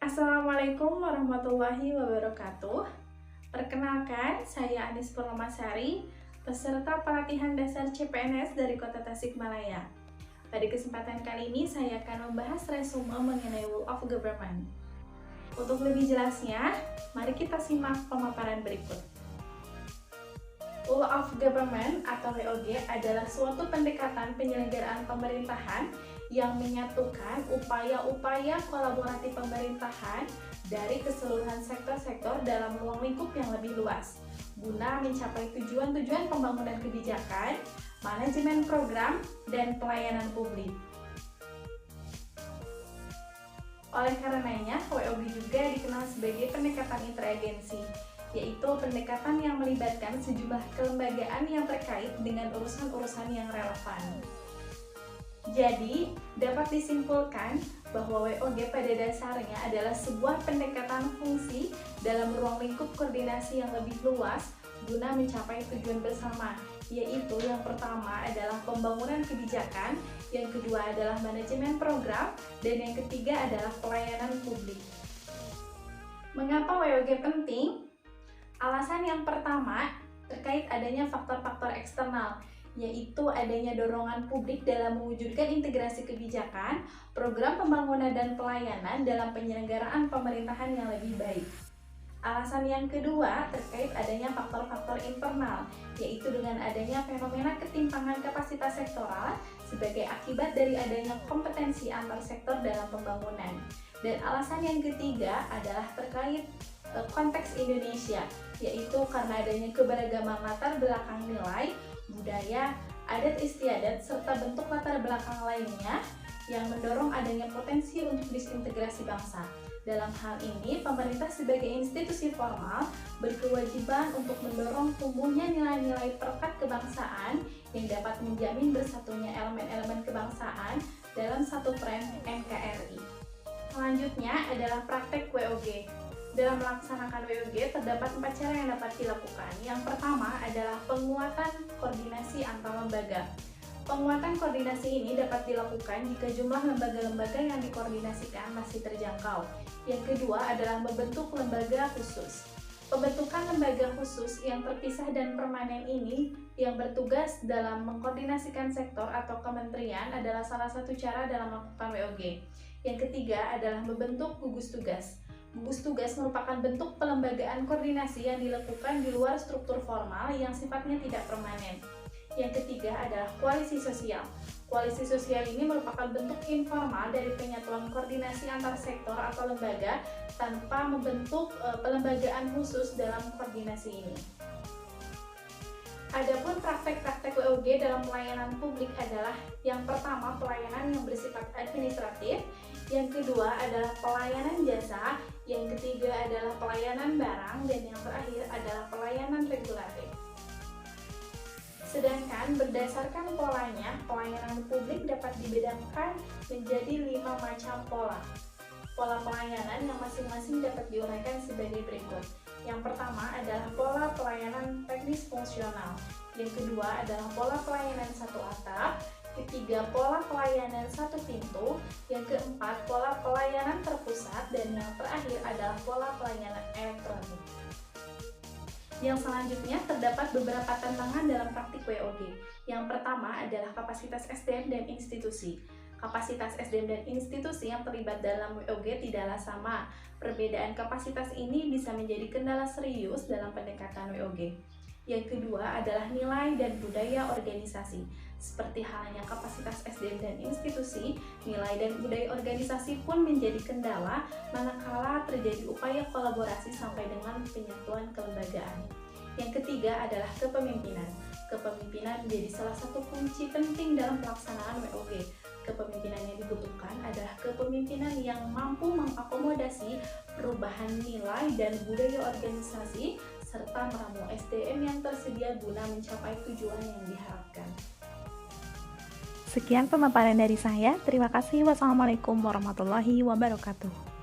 Assalamualaikum warahmatullahi wabarakatuh. Perkenalkan, saya Anis Purnomasari, peserta pelatihan dasar CPNS dari Kota Tasikmalaya. Pada kesempatan kali ini, saya akan membahas resume mengenai Whole of Government. Untuk lebih jelasnya, mari kita simak pemaparan berikut. Whole of Government atau WOG adalah suatu pendekatan penyelenggaraan pemerintahan yang menyatukan upaya-upaya kolaboratif pemerintahan dari keseluruhan sektor-sektor dalam ruang lingkup yang lebih luas, guna mencapai tujuan-tujuan pembangunan kebijakan, manajemen program, dan pelayanan publik. Oleh karenanya, WOG juga dikenal sebagai pendekatan interagensi, yaitu pendekatan yang melibatkan sejumlah kelembagaan yang terkait dengan urusan-urusan yang relevan. Jadi, dapat disimpulkan bahwa WOG pada dasarnya adalah sebuah pendekatan fungsi dalam ruang lingkup koordinasi yang lebih luas guna mencapai tujuan bersama, yaitu yang pertama adalah pembangunan kebijakan, yang kedua adalah manajemen program, dan yang ketiga adalah pelayanan publik. Mengapa WOG penting? Alasan yang pertama terkait adanya faktor-faktor eksternal, yaitu adanya dorongan publik dalam mewujudkan integrasi kebijakan, program pembangunan dan pelayanan dalam penyelenggaraan pemerintahan yang lebih baik. Alasan yang kedua terkait adanya faktor-faktor internal, yaitu dengan adanya fenomena ketimpangan kapasitas sektoral sebagai akibat dari adanya kompetensi antar sektor dalam pembangunan. Dan alasan yang ketiga adalah terkait konteks Indonesia, yaitu karena adanya keberagaman latar belakang nilai, budaya, adat istiadat, serta bentuk latar belakang lainnya yang mendorong adanya potensi untuk disintegrasi bangsa. Dalam hal ini, pemerintah sebagai institusi formal berkewajiban untuk mendorong tumbuhnya nilai-nilai perekat kebangsaan yang dapat menjamin bersatunya elemen-elemen kebangsaan dalam satu frame NKRI. Selanjutnya adalah praktek WOG. Dalam melaksanakan WOG, terdapat 4 cara yang dapat dilakukan. Yang pertama adalah penguatan koordinasi antar lembaga. Penguatan koordinasi ini dapat dilakukan jika jumlah lembaga-lembaga yang dikoordinasikan masih terjangkau. Yang kedua adalah membentuk lembaga khusus. Pembentukan lembaga khusus yang terpisah dan permanen ini yang bertugas dalam mengkoordinasikan sektor atau kementerian adalah salah satu cara dalam melakukan WOG. Yang ketiga adalah membentuk gugus tugas. Gugus tugas merupakan bentuk pelembagaan koordinasi yang dilakukan di luar struktur formal yang sifatnya tidak permanen. Yang ketiga adalah koalisi sosial. Koalisi sosial ini merupakan bentuk informal dari penyatuan koordinasi antar sektor atau lembaga tanpa membentuk pelembagaan khusus dalam koordinasi ini. Adapun praktek-praktek WOG dalam pelayanan publik adalah yang pertama pelayanan yang bersifat administratif, yang kedua adalah pelayanan jasa, yang ketiga adalah pelayanan barang, dan yang terakhir adalah pelayanan regulatif. Sedangkan berdasarkan polanya, pelayanan publik dapat dibedakan menjadi 5 macam pola. Pola pelayanan yang masing-masing dapat diuraikan sebagai berikut. Yang pertama adalah pola pelayanan teknis fungsional. Yang kedua adalah pola pelayanan satu atap. Ketiga, pola pelayanan satu pintu. Yang keempat, pola pelayanan terpusat. Dan yang terakhir adalah pola pelayanan elektronik. Yang selanjutnya, terdapat beberapa tantangan dalam praktik WOG. Yang pertama adalah kapasitas SDM dan institusi. Kapasitas SDM dan institusi yang terlibat dalam WOG tidaklah sama. Perbedaan kapasitas ini bisa menjadi kendala serius dalam pendekatan WOG. Yang kedua adalah nilai dan budaya organisasi. Seperti halnya kapasitas SDM dan institusi, nilai dan budaya organisasi pun menjadi kendala manakala terjadi upaya kolaborasi sampai dengan penyatuan kelembagaan. Yang ketiga adalah kepemimpinan. Kepemimpinan menjadi salah satu kunci penting dalam pelaksanaan WOG. Kepemimpinan yang dibutuhkan adalah kepemimpinan yang mampu mengakomodasi perubahan nilai dan budaya organisasi serta meramu SDM yang tersedia guna mencapai tujuan yang diharapkan. Sekian pemaparan dari saya. Terima kasih. Wassalamualaikum warahmatullahi wabarakatuh.